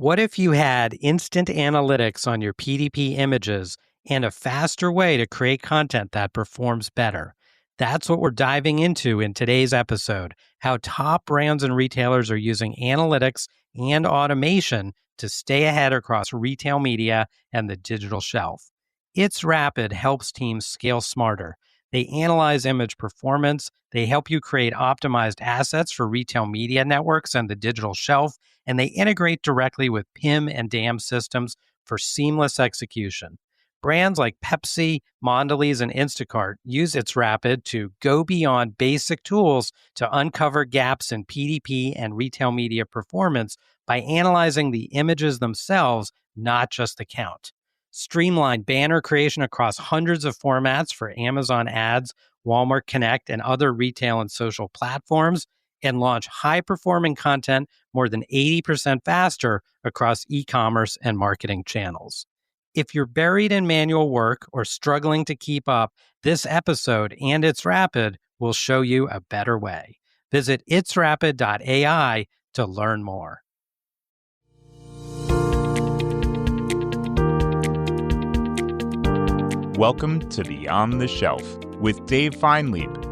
What if you had instant analytics on your PDP images and a faster way to create content that performs better? That's what we're diving into in today's episode, how top brands and retailers are using analytics and automation to stay ahead across retail media and the digital shelf. It's Rapid helps teams scale smarter. They analyze image performance, they help you create optimized assets for retail media networks and the digital shelf, and they integrate directly with PIM and DAM systems for seamless execution. Brands like Pepsi, Mondelez, and Instacart use its Rapid to go beyond basic tools to uncover gaps in PDP and retail media performance by analyzing the images themselves, not just the count. Streamline banner creation across hundreds of formats for Amazon Ads, Walmart Connect, and other retail and social platforms, and launch high-performing content more than 80% faster across e-commerce and marketing channels. If you're buried in manual work or struggling to keep up, this episode and It's Rapid will show you a better way. Visit itsrapid.ai to learn more. Welcome to Beyond the Shelf with Dave Feinlieb.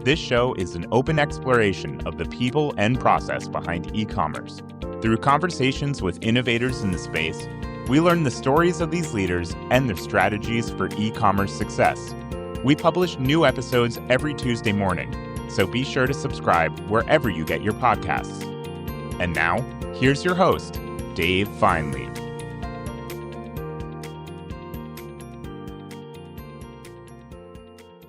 This show is an open exploration of the people and process behind e-commerce. Through conversations with innovators in the space, we learn the stories of these leaders and their strategies for e-commerce success. We publish new episodes every Tuesday morning, so be sure to subscribe wherever you get your podcasts. And now, here's your host, Dave Feinlieb.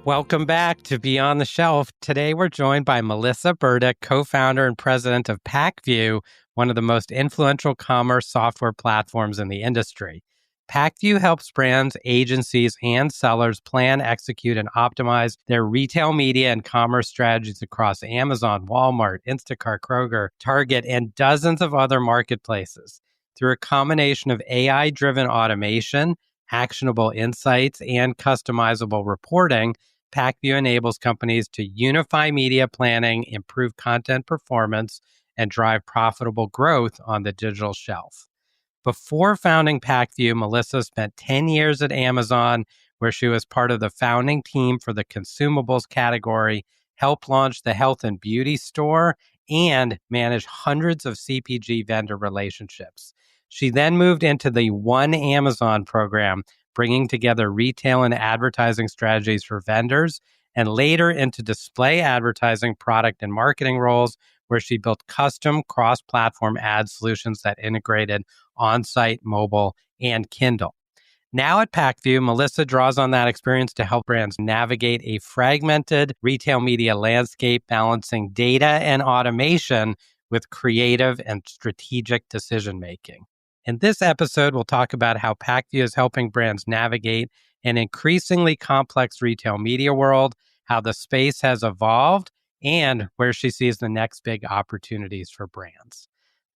Welcome back to Beyond the Shelf. Today, we're joined by Melissa Burdick, co-founder and president of Pacvue, one of the most influential commerce software platforms in the industry. Pacvue helps brands, agencies, and sellers plan, execute, and optimize their retail media and commerce strategies across Amazon, Walmart, Instacart, Kroger, Target, and dozens of other marketplaces. Through a combination of AI-driven automation, actionable insights, and customizable reporting, Pacvue enables companies to unify media planning, improve content performance, and drive profitable growth on the digital shelf. Before founding Pacvue, Melissa spent 10 years at Amazon, where she was part of the founding team for the consumables category, helped launch the health and beauty store, and managed hundreds of CPG vendor relationships. She then moved into the One Amazon program, bringing together retail and advertising strategies for vendors, and later into display advertising, product, and marketing roles, where she built custom cross-platform ad solutions that integrated on-site, mobile, and Kindle. Now at Pacvue, Melissa draws on that experience to help brands navigate a fragmented retail media landscape, balancing data and automation with creative and strategic decision-making. In this episode, we'll talk about how Pacvue is helping brands navigate an increasingly complex retail media world, how the space has evolved, and where she sees the next big opportunities for brands.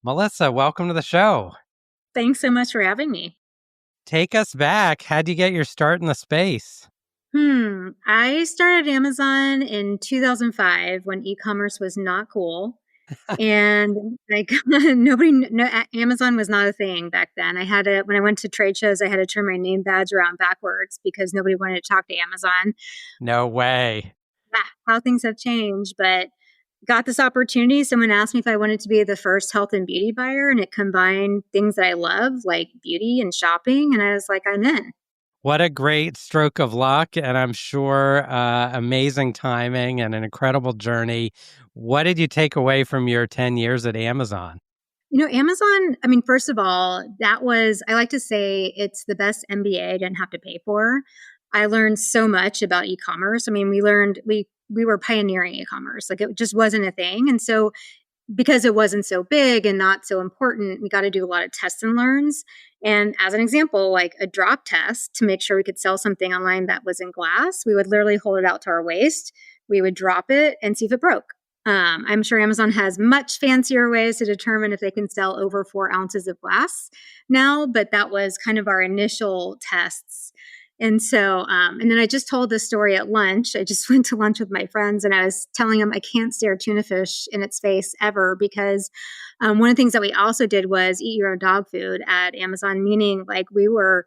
Melissa, welcome to the show. Thanks so much for having me. Take us back. How'd you get your start in the space? I started Amazon in 2005 when e-commerce was not cool. And like Amazon was not a thing back then. When I went to trade shows, I had to turn my name badge around backwards because nobody wanted to talk to Amazon. No way. How things have changed, but got this opportunity. Someone asked me if I wanted to be the first health and beauty buyer, and it combined things that I love, like beauty and shopping. And I was like, I'm in. What a great stroke of luck, and I'm sure amazing timing and an incredible journey. What did you take away from your 10 years at Amazon? Amazon, first of all, I like to say it's the best MBA I didn't have to pay for. I learned so much about e-commerce. We were pioneering e-commerce. Like, it just wasn't a thing. And so because it wasn't so big and not so important, we got to do a lot of tests and learns. And as an example, like a drop test to make sure we could sell something online that was in glass, we would literally hold it out to our waist. We would drop it and see if it broke. I'm sure Amazon has much fancier ways to determine if they can sell over 4 ounces of glass now, but that was kind of our initial tests. And so, and then I just told this story at lunch. I just went to lunch with my friends and I was telling them I can't stare tuna fish in its face ever because one of the things that we also did was eat your own dog food at Amazon, meaning like we were,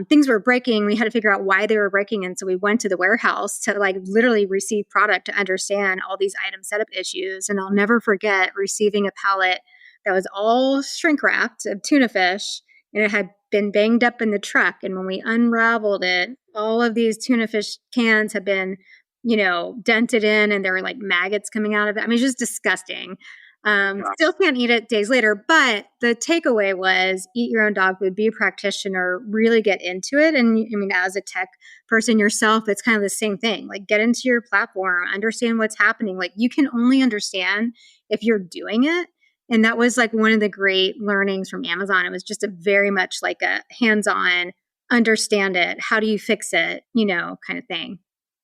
things were breaking. We had to figure out why they were breaking. And so we went to the warehouse to like literally receive product to understand all these item setup issues. And I'll never forget receiving a pallet that was all shrink wrapped of tuna fish and it had been banged up in the truck. And when we unraveled it, all of these tuna fish cans had been, dented in and there were like maggots coming out of it. I mean, it's just disgusting. Still can't eat it days later, but the takeaway was eat your own dog food, be a practitioner, really get into it. And I mean, as a tech person yourself, it's kind of the same thing. Like get into your platform, understand what's happening. Like you can only understand if you're doing it. And that was like one of the great learnings from Amazon. It was just a very much like a hands-on, understand it, how do you fix it, kind of thing.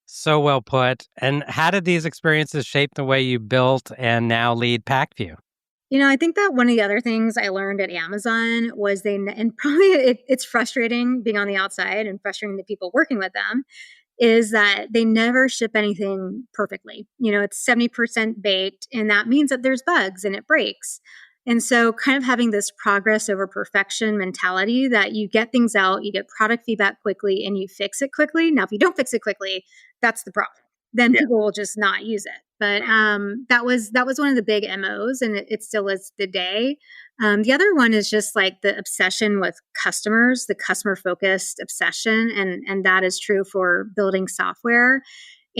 So well put. And how did these experiences shape the way you built and now lead Pacvue? I think that one of the other things I learned at Amazon was and probably it's frustrating being on the outside and frustrating the people working with them, is that they never ship anything perfectly. It's 70% baked, and that means that there's bugs and it breaks. And so kind of having this progress over perfection mentality that you get things out, you get product feedback quickly, and you fix it quickly. Now, if you don't fix it quickly, that's the problem. Then people will just not use it. But that was one of the big MOs, and it still is today. The other one is just like the obsession with customers, the customer-focused obsession, and that is true for building software.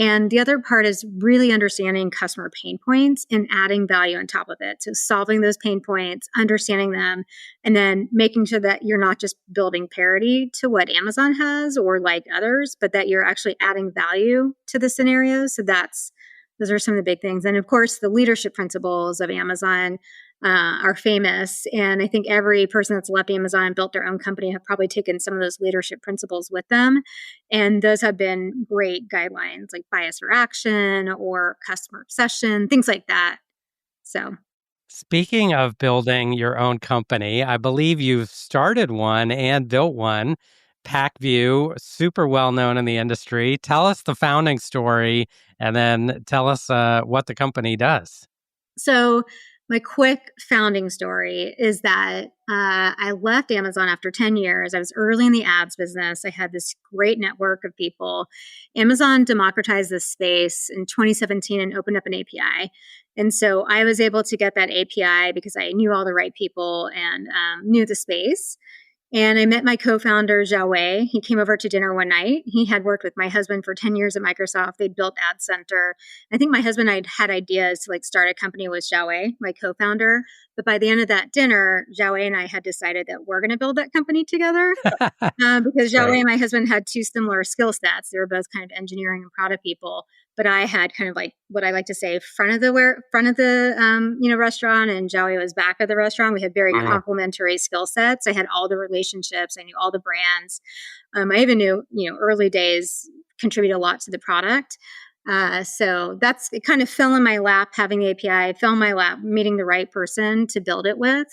And the other part is really understanding customer pain points and adding value on top of it. So solving those pain points, understanding them, and then making sure that you're not just building parity to what Amazon has or like others, but that you're actually adding value to the scenario. So those are some of the big things. And of course, the leadership principles of Amazon are famous. And I think every person that's left Amazon and built their own company have probably taken some of those leadership principles with them. And those have been great guidelines like bias for action or customer obsession, things like that. So, speaking of building your own company, I believe you've started one and built one, Pacvue, super well known in the industry. Tell us the founding story and then tell us what the company does. So my quick founding story is that I left Amazon after 10 years. I was early in the ads business. I had this great network of people. Amazon democratized this space in 2017 and opened up an API. And so I was able to get that API because I knew all the right people and knew the space. And I met my co-founder, Zhao Wei. He came over to dinner one night. He had worked with my husband for 10 years at Microsoft. They built Ad Center. I think my husband and I had ideas to like start a company with Zhao Wei, my co-founder. But by the end of that dinner, Zhao Wei and I had decided that we're going to build that company together because Zhao Wei and my husband had two similar skill sets. They were both kind of engineering and product people. But I had kind of like what I like to say front of the restaurant, and Zhao Wei was back of the restaurant. We had very complementary skill sets. I had all the relationships. I knew all the brands. I even knew, early days contribute a lot to the product. So it kind of fell in my lap having the API, fell in my lap meeting the right person to build it with.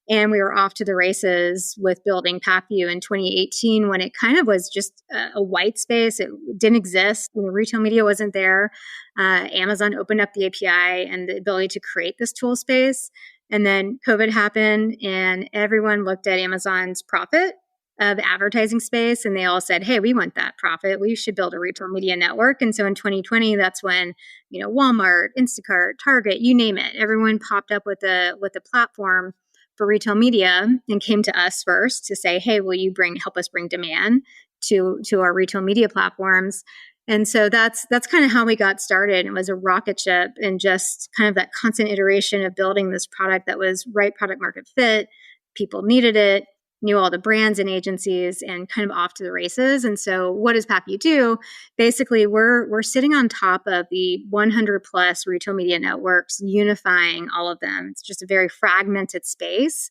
And we were off to the races with building Pacvue in 2018 when it kind of was just a white space. It didn't exist. Retail media wasn't there. Amazon opened up the API and the ability to create this tool space. And then COVID happened and everyone looked at Amazon's profit of advertising space. And they all said, hey, we want that profit. We should build a retail media network. And so in 2020, that's when, Walmart, Instacart, Target, you name it, everyone popped up with a platform for retail media and came to us first to say, hey, will you help us bring demand to our retail media platforms? And so that's kind of how we got started. It was a rocket ship and just kind of that constant iteration of building this product that was right product market fit. People needed it, knew all the brands and agencies, and kind of off to the races. And so what does Pacvue do? Basically, we're sitting on top of the 100 plus retail media networks, unifying all of them. It's just a very fragmented space.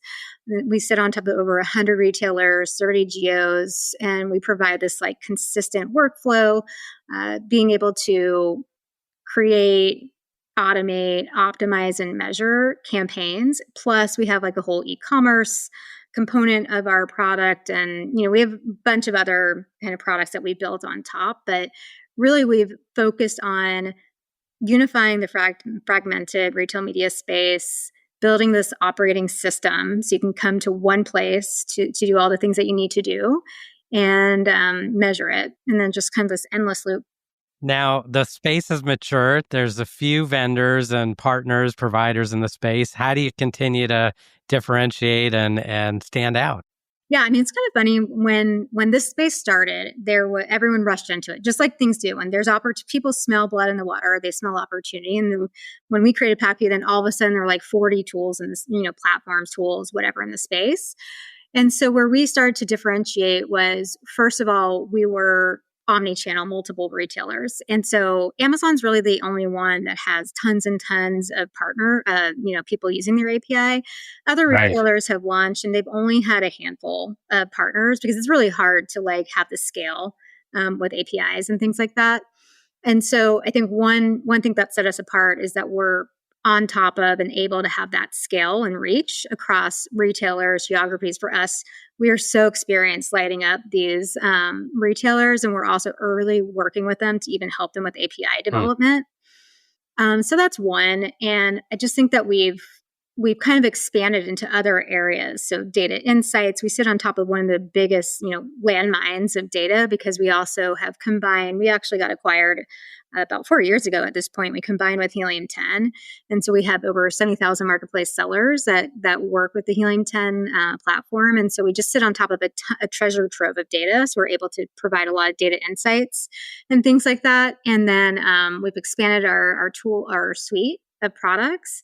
We sit on top of over 100 retailers, 30 geos, and we provide this like consistent workflow, being able to create automate, optimize, and measure campaigns. Plus, we have like a whole e-commerce component of our product. And, we have a bunch of other kind of products that we built on top. But really, we've focused on unifying the fragmented retail media space, building this operating system so you can come to one place to do all the things that you need to do and measure it. And then just kind of this endless loop. Now, the space has matured. There's a few vendors and partners, providers in the space. How do you continue to differentiate and stand out? Yeah, it's kind of funny when this space started, everyone rushed into it, just like things do. When there's people smell blood in the water, they smell opportunity. And then when we created Pacvue, then all of a sudden there were like 40 tools in this, platforms, tools, whatever in the space. And so where we started to differentiate was, first of all, we were omni-channel, multiple retailers. And so Amazon's really the only one that has tons and tons of partner, people using their API. Other retailers have launched and they've only had a handful of partners because it's really hard to have the scale with APIs and things like that. And so I think one thing that set us apart is that we're on top of and able to have that scale and reach across retailers, geographies. For us, we are so experienced lighting up these retailers, and we're also early working with them to even help them with API development. So that's one. And I just think that we've kind of expanded into other areas. So data insights, we sit on top of one of the biggest, landmines of data because we also have combined, we actually got acquired about 4 years ago at this point. We combined with Helium 10. And so we have over 70,000 marketplace sellers that work with the Helium 10 platform. And so we just sit on top of a treasure trove of data. So we're able to provide a lot of data insights and things like that. And then we've expanded our suite of products.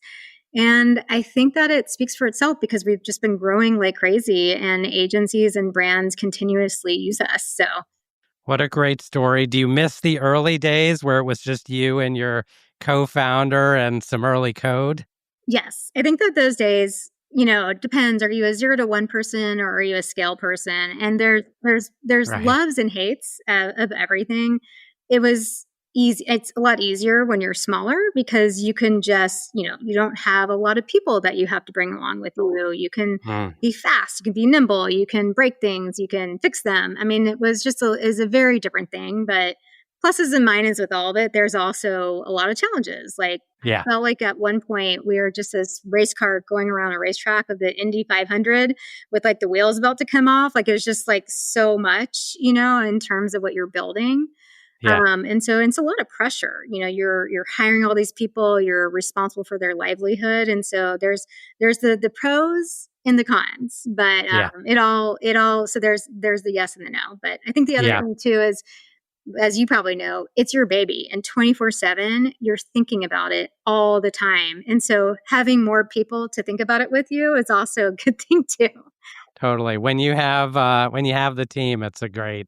And I think that it speaks for itself because we've just been growing like crazy and agencies and brands continuously use us. So what a great story. Do you miss the early days where it was just you and your co-founder and some early code? Yes. I think that those days, it depends. Are you a 0 to 1 person or are you a scale person? And there's loves and hates of everything. It was easy. It's a lot easier when you're smaller because you can just, you don't have a lot of people that you have to bring along with you. You can be fast, you can be nimble, you can break things, you can fix them. It was just is a very different thing, but pluses and minuses with all of it. There's also a lot of challenges. I felt like at one point we were just this race car going around a racetrack of the Indy 500 with the wheels about to come off. It was just so much, in terms of what you're building. Yeah. And so it's a lot of pressure. You're hiring all these people, you're responsible for their livelihood. And so there's the pros and the cons, but it all so there's the yes and the no. But I think the other thing too is, as you probably know, it's your baby, and 24/7 you're thinking about it all the time. And so having more people to think about it with you is also a good thing too. Totally. When you have the team, it's a great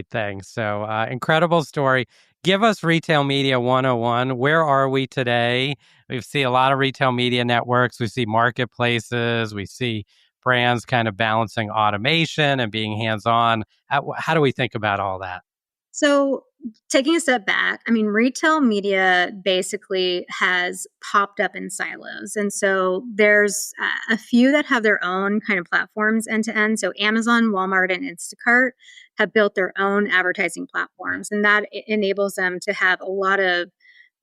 thing. So incredible story. Give us Retail Media 101. Where are we today? We see a lot of retail media networks. We see marketplaces. We see brands kind of balancing automation and being hands-on. How do we think about all that? So taking a step back, retail media basically has popped up in silos. And so there's a few that have their own kind of platforms end to end. So Amazon, Walmart, and Instacart have built their own advertising platforms. And that enables them to have a lot of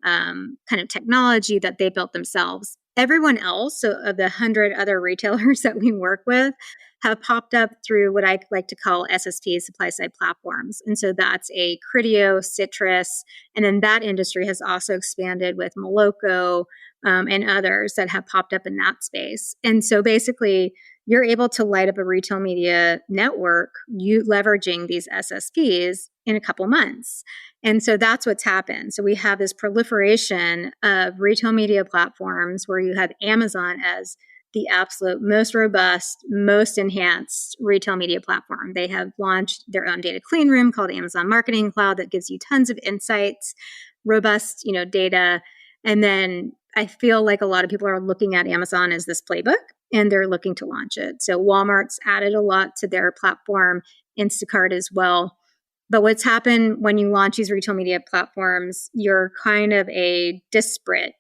kind of technology that they built themselves. Everyone else, so of the 100 other retailers that we work with, have popped up through what I like to call SSP, supply side platforms. And so that's a Criteo, Citrus, and then that industry has also expanded with Moloko and others that have popped up in that space. And so basically, you're able to light up a retail media network, you leveraging these SSPs in a couple months. And so that's what's happened. So we have this proliferation of retail media platforms where you have Amazon as the absolute most robust, most enhanced retail media platform. They have launched their own data clean room called Amazon Marketing Cloud that gives you tons of insights, robust, data. And then I feel like a lot of people are looking at Amazon as this playbook and they're looking to launch it. So Walmart's added a lot to their platform, Instacart as well. But what's happened when you launch these retail media platforms, you're kind of a disparate,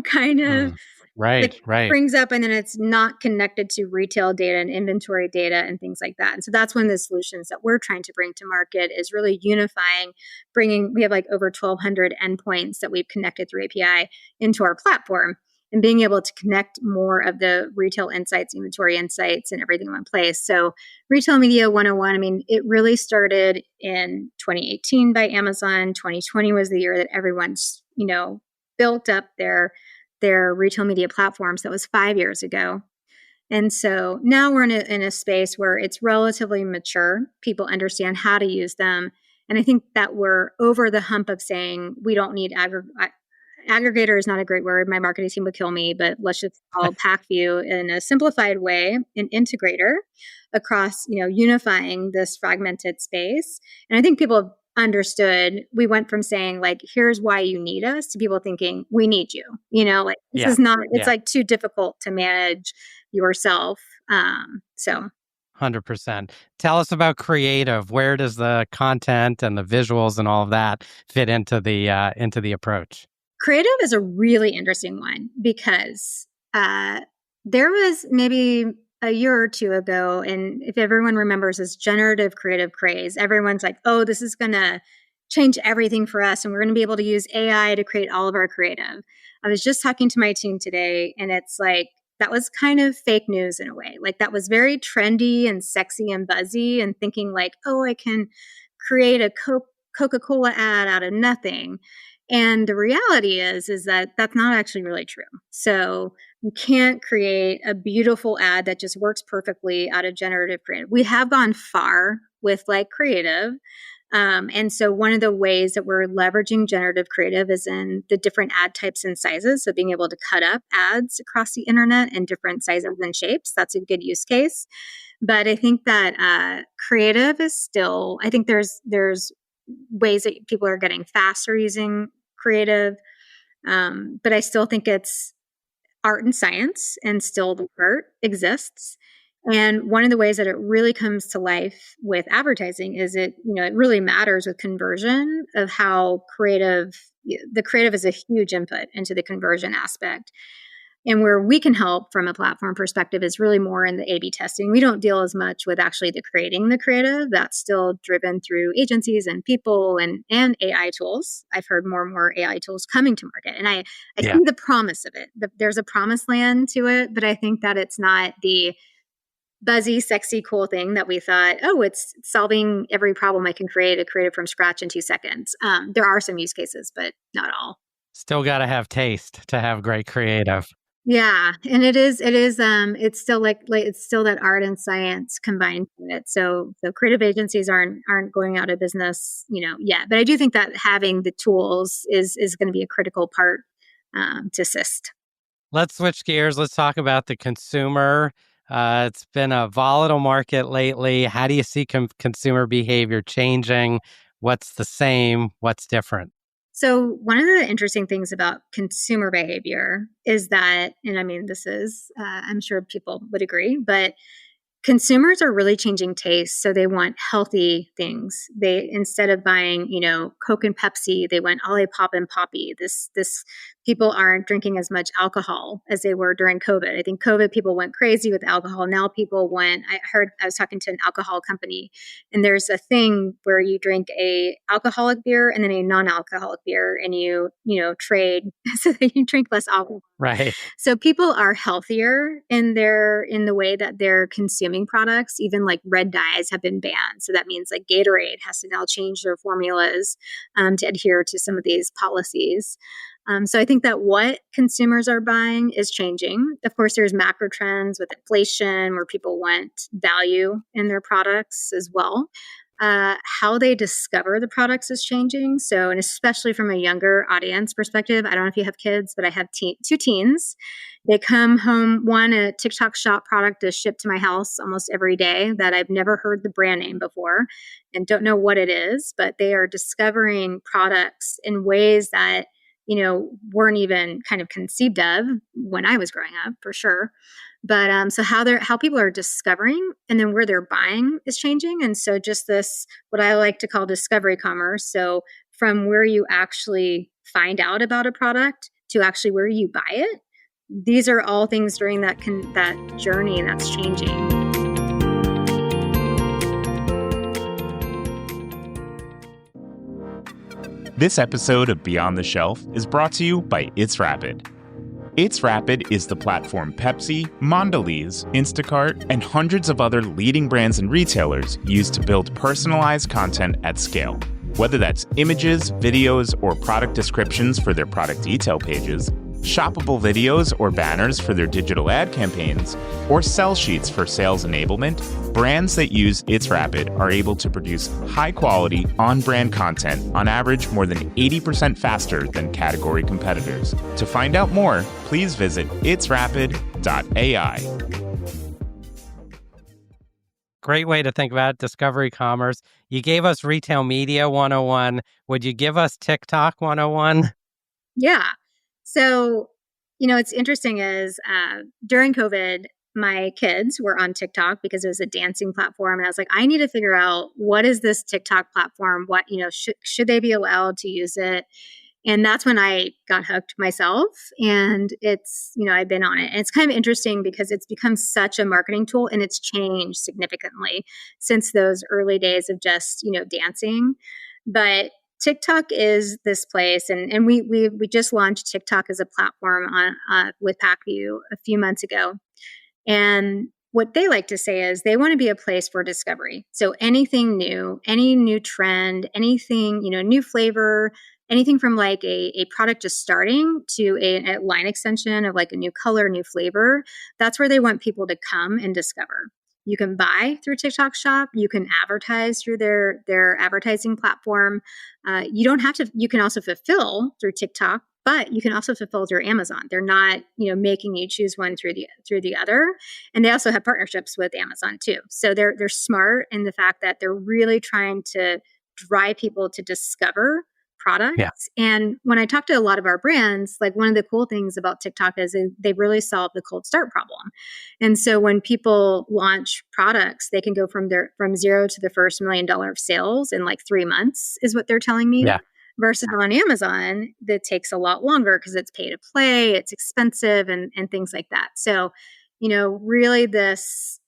kind of Right, like right. brings up, and then it's not connected to retail data and inventory data and things like that. And so that's one of the solutions that we're trying to bring to market is really unifying, we have like over 1,200 endpoints that we've connected through API into our platform, and being able to connect more of the retail insights, inventory insights, and everything in one place. So Retail Media 101, I mean, it really started in 2018 by Amazon. 2020 was the year that everyone's, built up their retail media platforms. That was 5 years ago. And so now we're in a space where it's relatively mature. People understand how to use them. And I think that we're over the hump of saying we don't need aggregator is not a great word. My marketing team would kill me, but let's just call Pacvue in a simplified way an integrator across, unifying this fragmented space. And I think people have understood. We went from saying like, here's why you need us to people thinking we need you, this is not, it's like too difficult to manage yourself. So 100%. Tell us about creative. Where does the content and the visuals and all of that fit into the approach? Creative is a really interesting one because there was maybe a year or two ago, and if everyone remembers this generative creative craze, everyone's like, oh, this is going to change everything for us, and we're going to be able to use AI to create all of our creative. I was just talking to my team today, and it's like, that was kind of fake news in a way. Like that was very trendy and sexy and buzzy and thinking like, oh, I can create a Coca-Cola ad out of nothing. And the reality is that that's not actually really true. So you can't create a beautiful ad that just works perfectly out of generative creative. We have gone far with like creative. And so one of the ways that we're leveraging generative creative is in the different ad types and sizes. So being able to cut up ads across the internet in different sizes and shapes, that's a good use case. But I think that creative is still, I think there's ways that people are getting faster using creative. But I still think it's art and science, and still the art exists. And one of the ways that it really comes to life with advertising is it really matters with conversion of how the creative is a huge input into the conversion aspect. And where we can help from a platform perspective is really more in the A/B testing. We don't deal as much with actually creating the creative. That's still driven through agencies and people and AI tools. I've heard more and more AI tools coming to market. And I see the promise of it. There's a promised land to it, but I think that it's not the buzzy, sexy, cool thing that we thought, oh, it's solving every problem. I can create a creative from scratch in 2 seconds. There are some use cases, but not all. Still got to have taste to have great creative. Yeah. And it's still like it's still that art and science combined with it. So creative agencies aren't going out of business, yet. But I do think that having the tools is going to be a critical part to assist. Let's switch gears. Let's talk about the consumer. It's been a volatile market lately. How do you see consumer behavior changing? What's the same? What's different? So one of the interesting things about consumer behavior is that, and I mean, this is, I'm sure people would agree, but consumers are really changing tastes. So they want healthy things. They, instead of buying, Coke and Pepsi, they went Olipop and Poppy. This people aren't drinking as much alcohol as they were during COVID. I think COVID people went crazy with alcohol. Now I was talking to an alcohol company, and there's a thing where you drink a alcoholic beer and then a non-alcoholic beer, and you trade so that you drink less alcohol. Right. So people are healthier in the way that they're consuming products. Even like red dyes have been banned. So that means like Gatorade has to now change their formulas to adhere to some of these policies. So I think that what consumers are buying is changing. Of course, there's macro trends with inflation where people want value in their products as well. How they discover the products is changing. So, and especially from a younger audience perspective, I don't know if you have kids, but I have 2 teens. They come home, a TikTok shop product is shipped to my house almost every day that I've never heard the brand name before and don't know what it is, but they are discovering products in ways that weren't even kind of conceived of when I was growing up, for sure. But so how people are discovering and then where they're buying is changing. And so just this, what I like to call discovery commerce. So from where you actually find out about a product to actually where you buy it, these are all things during that journey that's changing. This episode of Beyond the Shelf is brought to you by It's Rapid. It's Rapid is the platform Pepsi, Mondelez, Instacart, and hundreds of other leading brands and retailers use to build personalized content at scale. Whether that's images, videos, or product descriptions for their product detail pages, shoppable videos or banners for their digital ad campaigns, or sell sheets for sales enablement, brands that use It's Rapid are able to produce high-quality, on-brand content on average more than 80% faster than category competitors. To find out more, please visit itsrapid.ai. Great way to think about it, discovery commerce. You gave us retail media 101. Would you give us TikTok 101? Yeah. So, it's interesting is during COVID, my kids were on TikTok because it was a dancing platform. And I was like, I need to figure out, what is this TikTok platform? What, should they be allowed to use it? And that's when I got hooked myself. And it's, I've been on it. And it's kind of interesting because it's become such a marketing tool, and it's changed significantly since those early days of just, dancing. But TikTok is this place, and we just launched TikTok as a platform on with Pacvue a few months ago. And what they like to say is they want to be a place for discovery. So anything new, any new trend, anything, new flavor, anything from like a product just starting to a line extension of like a new color, new flavor, that's where they want people to come and discover. You can buy through TikTok Shop. You can advertise through their advertising platform. You don't have to. You can also fulfill through TikTok, but you can also fulfill through Amazon. They're not, making you choose one through the other. And they also have partnerships with Amazon too. So they're smart in the fact that they're really trying to drive people to discover products. Yeah. And when I talk to a lot of our brands, like one of the cool things about TikTok is they really solve the cold start problem. And so when people launch products, they can go from zero to the first $1 million of sales in like 3 months, is what they're telling me. Yeah. Versus on Amazon, that takes a lot longer because it's pay to play, it's expensive, and things like that. So, really this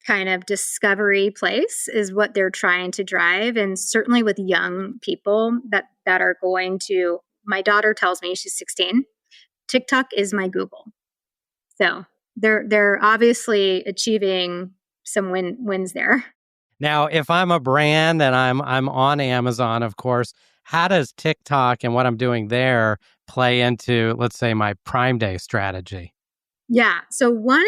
kind of discovery place is what they're trying to drive. And certainly with young people that are going to, my daughter tells me, she's 16, TikTok is my Google. So they're obviously achieving some wins there. Now, if I'm a brand and I'm on Amazon, of course, how does TikTok and what I'm doing there play into, let's say, my Prime Day strategy? Yeah. So one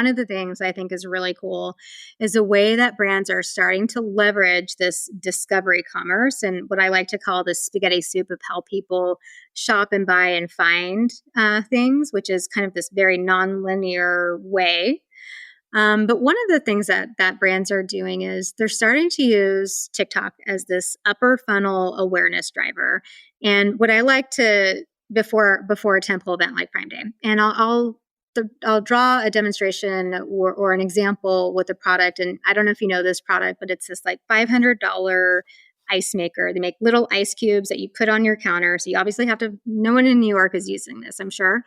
of the things I think is really cool is the way that brands are starting to leverage this discovery commerce and what I like to call the spaghetti soup of how people shop and buy and find things, which is kind of this very nonlinear way. But one of the things that brands are doing is they're starting to use TikTok as this upper funnel awareness driver. And what I like to before a temple event like Prime Day, and I'll draw a demonstration or an example with a product. And I don't know if you know this product, but it's this like $500 ice maker. They make little ice cubes that you put on your counter. So you obviously have to, no one in New York is using this, I'm sure.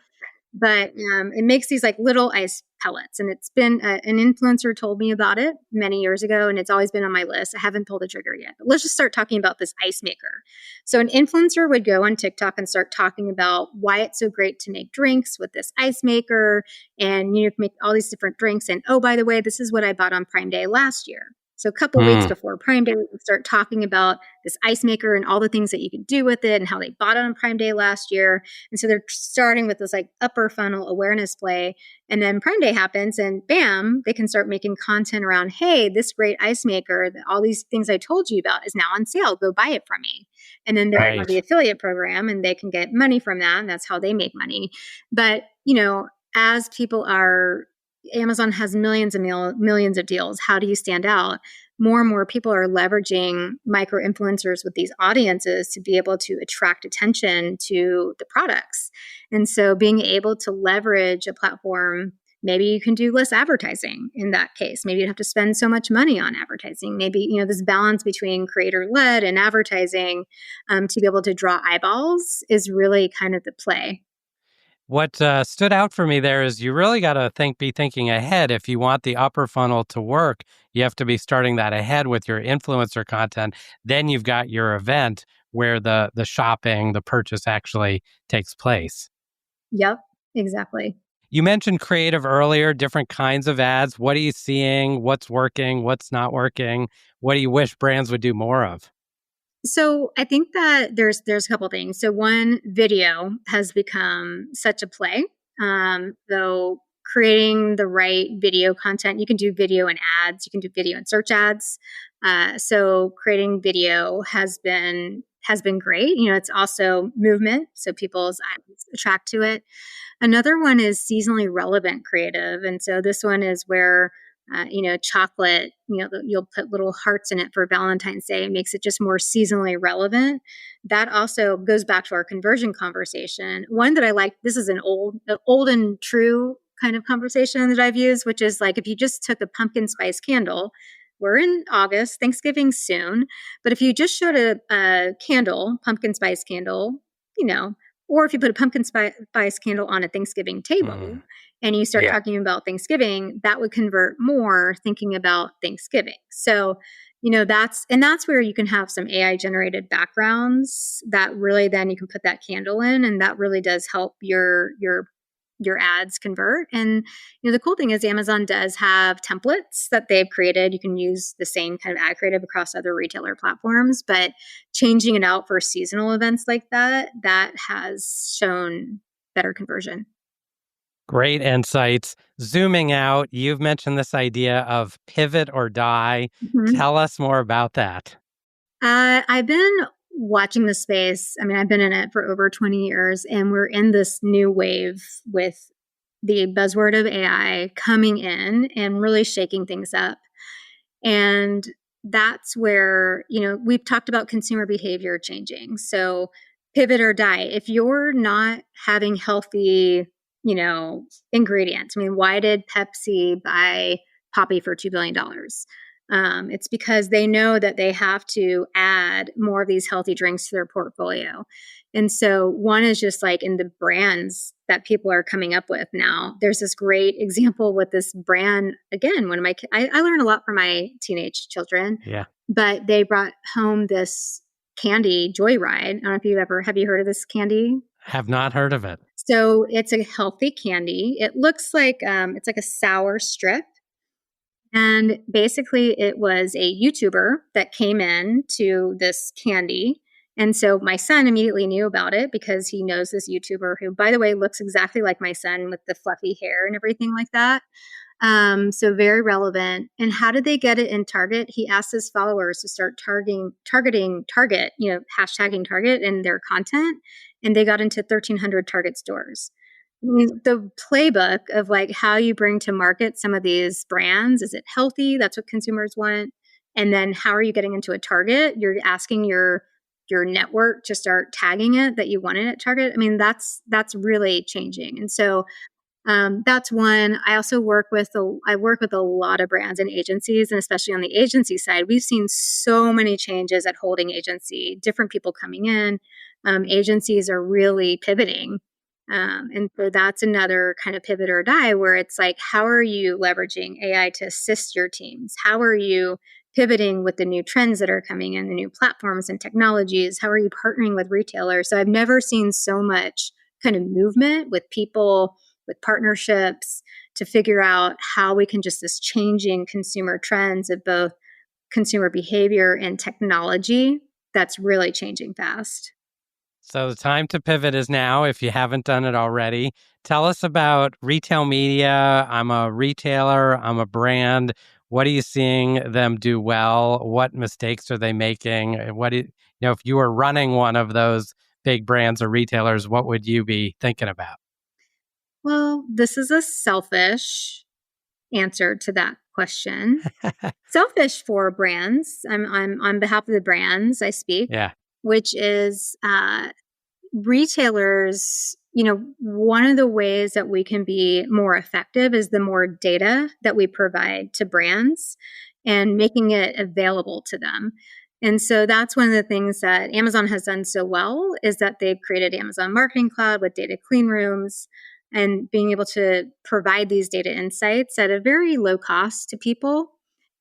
But it makes these like little ice pellets. And it's been an influencer told me about it many years ago. And it's always been on my list. I haven't pulled the trigger yet. But let's just start talking about this ice maker. So an influencer would go on TikTok and start talking about why it's so great to make drinks with this ice maker. And you can make all these different drinks. And oh, by the way, this is what I bought on Prime Day last year. So a couple weeks before Prime Day, we start talking about this ice maker and all the things that you could do with it and how they bought it on Prime Day last year. And so they're starting with this like upper funnel awareness play. And then Prime Day happens and bam, they can start making content around, hey, this great ice maker, all these things I told you about is now on sale. Go buy it from me. And then they're on the affiliate program and they can get money from that. And that's how they make money. But, as people are, Amazon has millions and millions of deals. How do you stand out? More and more people are leveraging micro influencers with these audiences to be able to attract attention to the products. And so being able to leverage a platform maybe you can do less advertising in that case. Maybe you don't have to spend so much money on advertising. Maybe, this balance between creator-led and advertising to be able to draw eyeballs is really kind of the play. What stood out for me there is you really got to be thinking ahead. If you want the upper funnel to work, you have to be starting that ahead with your influencer content. Then you've got your event where the shopping, the purchase actually takes place. Yep, exactly. You mentioned creative earlier, different kinds of ads. What are you seeing? What's working? What's not working? What do you wish brands would do more of? So I think that there's a couple things. So one, video has become such a play. So creating the right video content, you can do video and ads, you can do video and search ads. So creating video has been great. It's also movement, so people's eyes attract to it. Another one is seasonally relevant creative, and so this one is where chocolate, you'll put little hearts in it for Valentine's Day. It makes it just more seasonally relevant. That also goes back to our conversion conversation. One that I like, this is an old and true kind of conversation that I've used, which is like if you just took a pumpkin spice candle, we're in August, Thanksgiving soon, but if you just showed a candle, pumpkin spice candle, or if you put a pumpkin spice candle on a Thanksgiving table, and you start talking about Thanksgiving, that would convert more thinking about Thanksgiving. So, that's where you can have some AI generated backgrounds that really then you can put that candle in, and that really does help your ads convert. And the cool thing is Amazon does have templates that they've created. You can use the same kind of ad creative across other retailer platforms, but changing it out for seasonal events like that has shown better conversion. Great insights. Zooming out, you've mentioned this idea of pivot or die. Mm-hmm. Tell us more about that. I've been watching the space. I mean, I've been in it for over 20 years, and we're in this new wave with the buzzword of AI coming in and really shaking things up. And that's where, we've talked about consumer behavior changing. So pivot or die. If you're not having healthy ingredients. I mean, why did Pepsi buy Poppy for $2 billion? It's because they know that they have to add more of these healthy drinks to their portfolio. And so one is just like in the brands that people are coming up with now. There's this great example with this brand. Again, one of I learn a lot from my teenage children. Yeah. But they brought home this candy, Joyride. I don't know if have you heard of this candy? Have not heard of it. So it's a healthy candy. It looks like it's like a sour strip. And basically it was a YouTuber that came in to this candy. And so my son immediately knew about it because he knows this YouTuber who, by the way, looks exactly like my son with the fluffy hair and everything like that. So very relevant. And how did they get it in Target? He asked his followers to start targeting Target, hashtagging Target in their content. And they got into 1,300 Target stores. I mean, the playbook of like how you bring to market some of these brands, is it healthy? That's what consumers want. And then how are you getting into a Target? You're asking your network to start tagging it that you want it at Target. I mean, that's really changing. And so that's one. I also work with a lot of brands and agencies, and especially on the agency side, we've seen so many changes at holding agency, different people coming in. Agencies are really pivoting. And so that's another kind of pivot or die where it's like, how are you leveraging AI to assist your teams? How are you pivoting with the new trends that are coming in, the new platforms and technologies? How are you partnering with retailers? So I've never seen so much kind of movement with people, with partnerships to figure out how we can just this changing consumer trends of both consumer behavior and technology that's really changing fast. So the time to pivot is now, if you haven't done it already. Tell us about retail media. I'm a retailer. I'm a brand. What are you seeing them do well? What mistakes are they making? If you were running one of those big brands or retailers, what would you be thinking about? Well, this is a selfish answer to that question. Selfish for brands. I'm on behalf of the brands I speak. Yeah. Which is retailers, one of the ways that we can be more effective is the more data that we provide to brands and making it available to them. And so that's one of the things that Amazon has done so well, is that they've created Amazon Marketing Cloud with data clean rooms and being able to provide these data insights at a very low cost to people.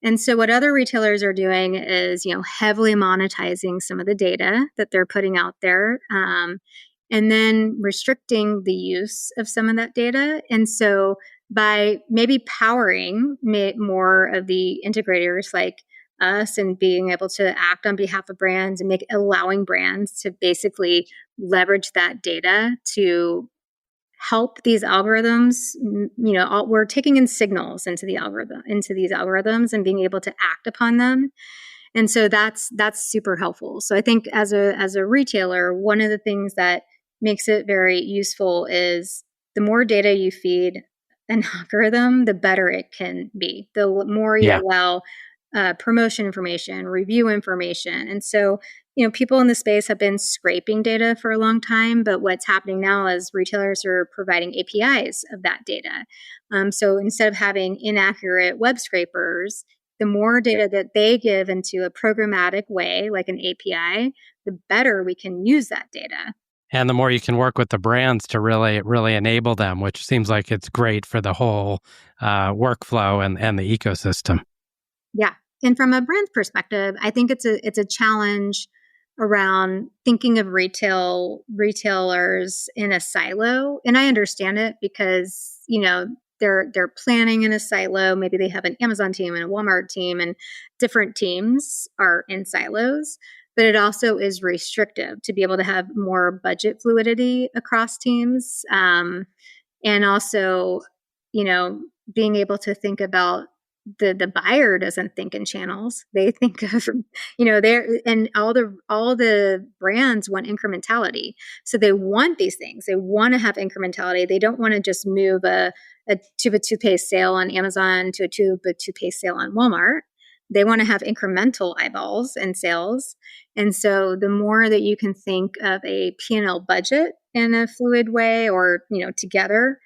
And so what other retailers are doing is, heavily monetizing some of the data that they're putting out there, and then restricting the use of some of that data. And so by maybe powering more of the integrators like us and being able to act on behalf of brands and allowing brands to basically leverage that data to help these algorithms, we're taking in signals into these algorithms and being able to act upon them. And so that's super helpful. So I think as a retailer, one of the things that makes it very useful is the more data you feed an algorithm, the better it can be. The more you allow promotion information, review information. And so, people in the space have been scraping data for a long time, but what's happening now is retailers are providing APIs of that data. So instead of having inaccurate web scrapers, the more data that they give into a programmatic way, like an API, the better we can use that data. And the more you can work with the brands to really, really enable them, which seems like it's great for the whole workflow and the ecosystem. Yeah. And from a brand perspective, I think it's a challenge around thinking of retailers in a silo. And I understand it because, they're planning in a silo. Maybe they have an Amazon team and a Walmart team, and different teams are in silos. But it also is restrictive to be able to have more budget fluidity across teams. And also, being able to think about the buyer doesn't think in channels. They think of, and all the brands want incrementality. So they want these things. They want to have incrementality. They don't want to just move a tube of toothpaste sale on Amazon to a tube of toothpaste sale on Walmart. They want to have incremental eyeballs and sales. And so the more that you can think of a P&L budget in a fluid way, or, together,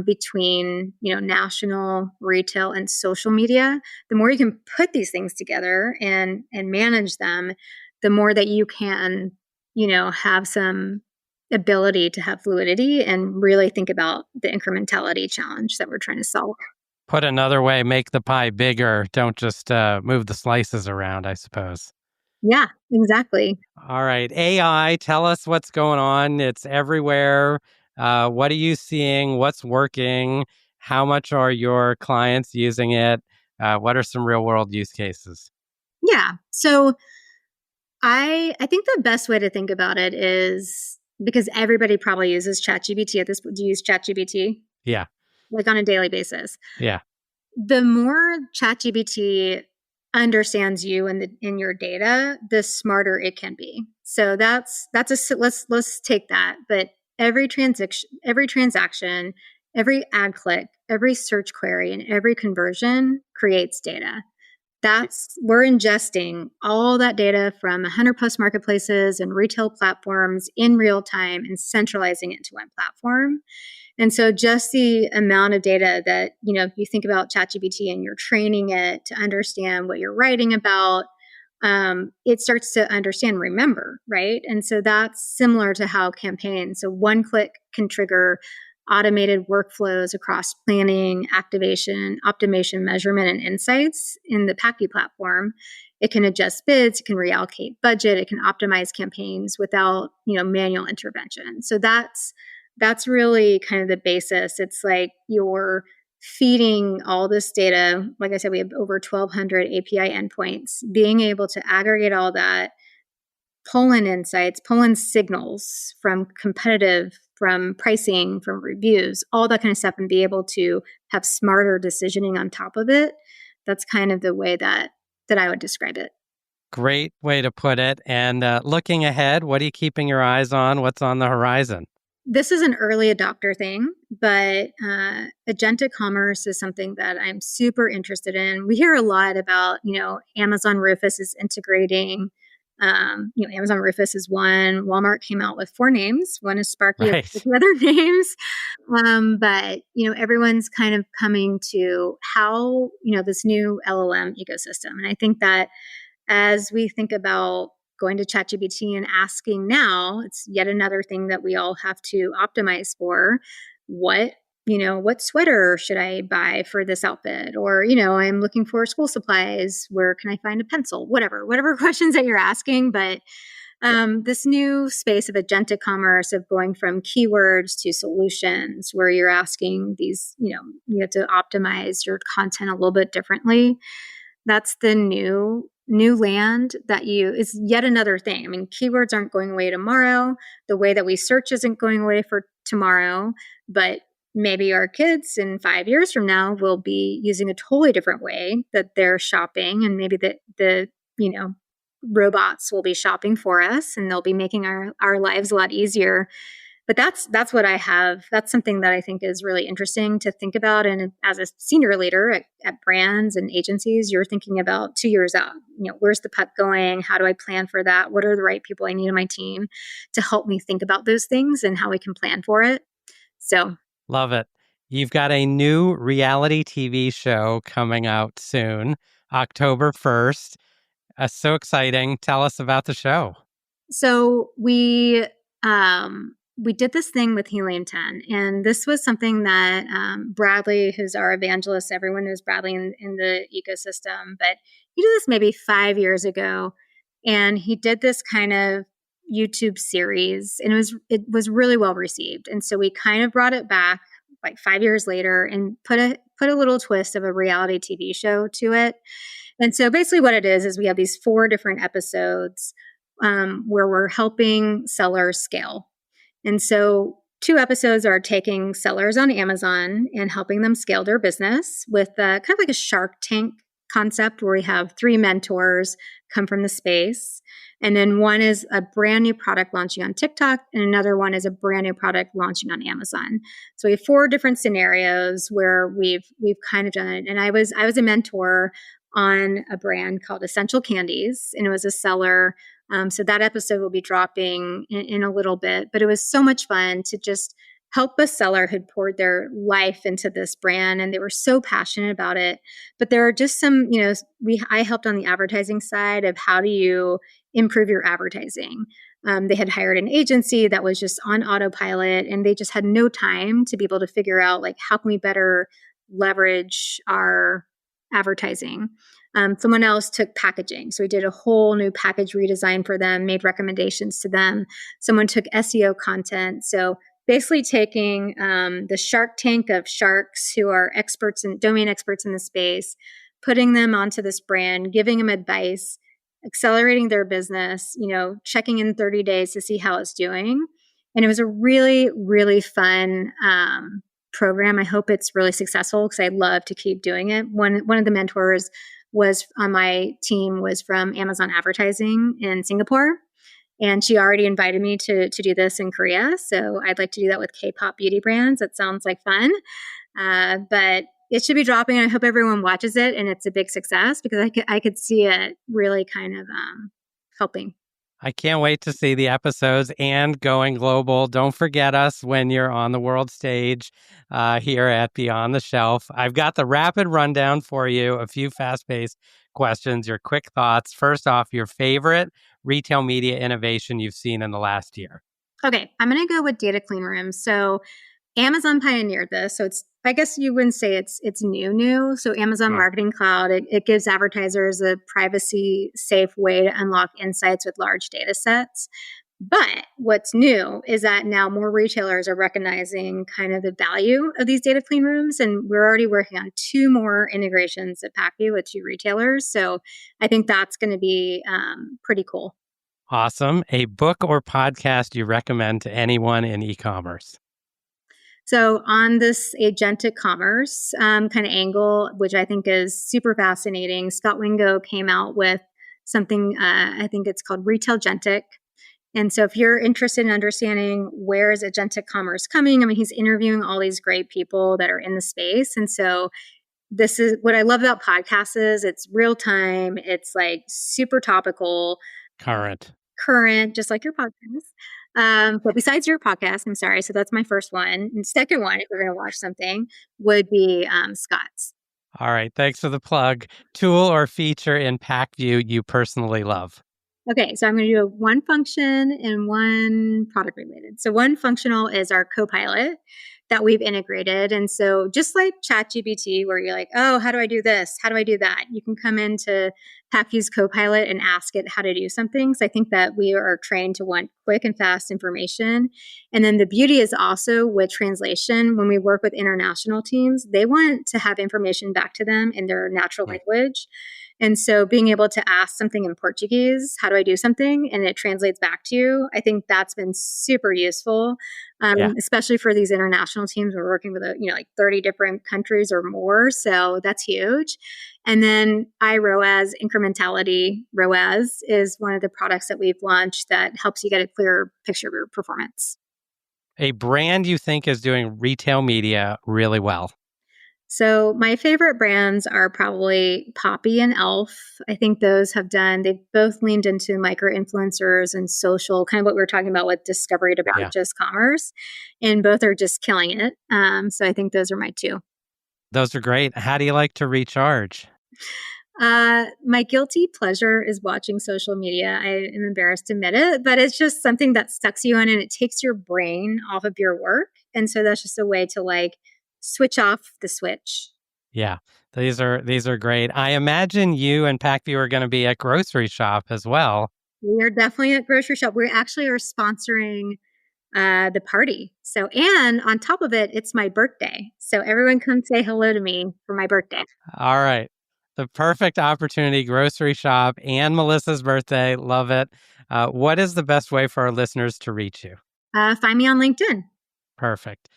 between national, retail, and social media, the more you can put these things together and manage them, the more that you can have some ability to have fluidity and really think about the incrementality challenge that we're trying to solve. Put another way, make the pie bigger. Don't just move the slices around, I suppose. Yeah, exactly. All right. AI, tell us what's going on. It's everywhere. What are you seeing? What's working? How much are your clients using it? What are some real world use cases? Yeah. So I think the best way to think about it is, because everybody probably uses ChatGPT at this point. Do you use ChatGPT? Yeah. Like on a daily basis. Yeah. The more ChatGPT understands you and your data, the smarter it can be. So let's take that. But every transaction, every ad click, every search query, and every conversion creates data. We're ingesting all that data from 100 plus marketplaces and retail platforms in real time and centralizing it into one platform. And so just the amount of data that, if you think about ChatGPT and you're training it to understand what you're writing about, it starts to understand and remember, right? And so that's similar to how campaigns. So one click can trigger automated workflows across planning, activation, optimization, measurement, and insights in the Pacvue platform. It can adjust bids, it can reallocate budget, it can optimize campaigns without, manual intervention. So that's really kind of the basis. It's like you're feeding all this data. Like I said, we have over 1,200 API endpoints. Being able to aggregate all that, pull in insights, pull in signals from competitive, from pricing, from reviews, all that kind of stuff, and be able to have smarter decisioning on top of it. That's kind of the way that I would describe it. Great way to put it. And looking ahead, what are you keeping your eyes on? What's on the horizon? This is an early adopter thing, but agentic commerce is something that I'm super interested in. We hear a lot about, Amazon Rufus is integrating Amazon Rufus is one. Walmart came out with 4 names. One is Sparky, Right. with the other names. But everyone's kind of coming to how, this new LLM ecosystem. And I think that as we think about going to ChatGPT and asking now, it's yet another thing that we all have to optimize for. What sweater should I buy for this outfit? Or, I'm looking for school supplies. Where can I find a pencil? Whatever questions that you're asking. But this new space of agentic commerce, of going from keywords to solutions, where you're asking these, you have to optimize your content a little bit differently. That's the new land that is yet another thing. I mean, keywords aren't going away tomorrow. The way that we search isn't going away for tomorrow, but maybe our kids in 5 years from now will be using a totally different way that they're shopping, and maybe the robots will be shopping for us, and they'll be making our lives a lot easier. But that's what I have. That's something that I think is really interesting to think about. And as a senior leader at brands and agencies, you're thinking about 2 years out. Where's the puck going? How do I plan for that? What are the right people I need on my team to help me think about those things and how we can plan for it? So, love it. You've got a new reality TV show coming out soon, October 1st. So exciting. Tell us about the show. So we did this thing with Helium 10, and this was something that Bradley, who's our evangelist, everyone knows Bradley in the ecosystem, but he did this maybe 5 years ago, and he did this kind of YouTube series, and it was really well received. And so we kind of brought it back like 5 years later and put a little twist of a reality TV show to it. And so basically what it is we have these 4 different episodes where we're helping sellers scale. And so 2 episodes are taking sellers on Amazon and helping them scale their business with kind of like a Shark Tank concept, where we have 3 mentors come from the space. And then one is a brand new product launching on TikTok, and another one is a brand new product launching on Amazon. So we have 4 different scenarios where we've kind of done it. And I was a mentor on a brand called Essential Candies, and it was a seller. So that episode will be dropping in a little bit, but it was so much fun to just help a seller who'd poured their life into this brand, and they were so passionate about it. But there are just some, I helped on the advertising side of how do you improve your advertising. They had hired an agency that was just on autopilot, and they just had no time to be able to figure out, like, how can we better leverage our advertising. Someone else took packaging. So we did a whole new package redesign for them, made recommendations to them. Someone took SEO content. So basically taking the Shark Tank of sharks who are domain experts in the space, putting them onto this brand, giving them advice, accelerating their business, checking in 30 days to see how it's doing. And it was a really, really fun program. I hope it's really successful, because I'd love to keep doing it. One of the mentors was on my team was from Amazon Advertising in Singapore, and she already invited me to do this in Korea. So I'd like to do that with K-pop beauty brands. That sounds like fun. But it should be dropping. I hope everyone watches it and it's a big success, because I could see it really kind of helping. I can't wait to see the episodes and going global. Don't forget us when you're on the world stage here at Beyond the Shelf. I've got the rapid rundown for you, a few fast-paced questions, your quick thoughts. First off, your favorite retail media innovation you've seen in the last year. Okay, I'm going to go with data clean rooms. So Amazon pioneered this. So I guess you wouldn't say it's new. So Amazon Marketing Cloud, it gives advertisers a privacy safe way to unlock insights with large data sets. But what's new is that now more retailers are recognizing kind of the value of these data clean rooms. And we're already working on 2 more integrations at Pacvue with 2 retailers. So I think that's going to be pretty cool. Awesome. A book or podcast you recommend to anyone in e-commerce? So on this agentic commerce kind of angle, which I think is super fascinating, Scott Wingo came out with something, I think it's called Retailgentic. And so if you're interested in understanding where is agentic commerce coming, I mean, he's interviewing all these great people that are in the space. And so this is what I love about podcasts is it's real time. It's like super topical. Current, just like your podcast. But besides your podcast, I'm sorry. So that's my first one. And second one, if you're going to watch something, would be Scott's. All right. Thanks for the plug. Tool or feature in Pacvue you personally love? Okay, so I'm going to do one function and one product related. So one functional is our Copilot that we've integrated. And so just like ChatGPT, where you're like, oh, how do I do this? How do I do that? You can come into Pacvue's Copilot and ask it how to do something. So I think that we are trained to want quick and fast information. And then the beauty is also with translation, when we work with international teams, they want to have information back to them in their natural language. And so being able to ask something in Portuguese, how do I do something? And it translates back to you. I think that's been super useful, especially for these international teams. We're working with, like 30 different countries or more. So that's huge. And then ROAS, incrementality ROAS, is one of the products that we've launched that helps you get a clearer picture of your performance. A brand you think is doing retail media really well? So my favorite brands are probably Poppy and Elf. I think they've both leaned into micro-influencers and social, kind of what we were talking about with discovery to purchase commerce. And both are just killing it. So I think those are my two. Those are great. How do you like to recharge? My guilty pleasure is watching social media. I am embarrassed to admit it, but it's just something that sucks you in and it takes your brain off of your work. And so that's just a way to switch off the switch. Yeah, these are great. I imagine you and Pacvue are going to be at Grocery Shop as well. We are definitely at Grocery Shop. We actually are sponsoring the party. So, and on top of it, it's my birthday. So everyone come say hello to me for my birthday. All right. The perfect opportunity, Grocery Shop and Melissa's birthday. Love it. What is the best way for our listeners to reach you? Find me on LinkedIn. Perfect.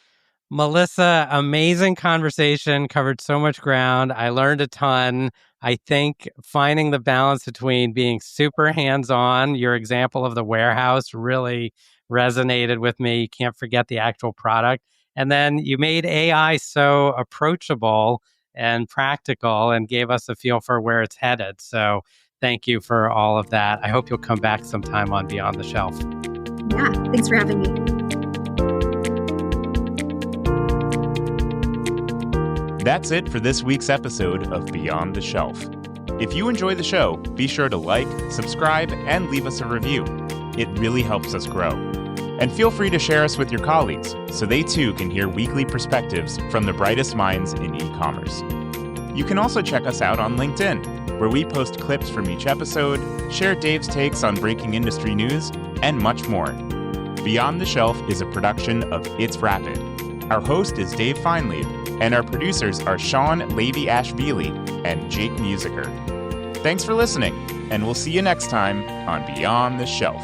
Melissa, amazing conversation, covered so much ground. I learned a ton. I think finding the balance between being super hands-on, your example of the warehouse really resonated with me. You can't forget the actual product. And then you made AI so approachable and practical and gave us a feel for where it's headed. So thank you for all of that. I hope you'll come back sometime on Beyond the Shelf. Yeah, thanks for having me. That's it for this week's episode of Beyond the Shelf. If you enjoy the show, be sure to like, subscribe, and leave us a review. It really helps us grow. And feel free to share us with your colleagues so they too can hear weekly perspectives from the brightest minds in e-commerce. You can also check us out on LinkedIn, where we post clips from each episode, share Dave's takes on breaking industry news, and much more. Beyond the Shelf is a production of It's Rapid. Our host is Dave Feinlieb, and our producers are Sean Levy-Ashvili and Jake Musiker. Thanks for listening, and we'll see you next time on Beyond the Shelf.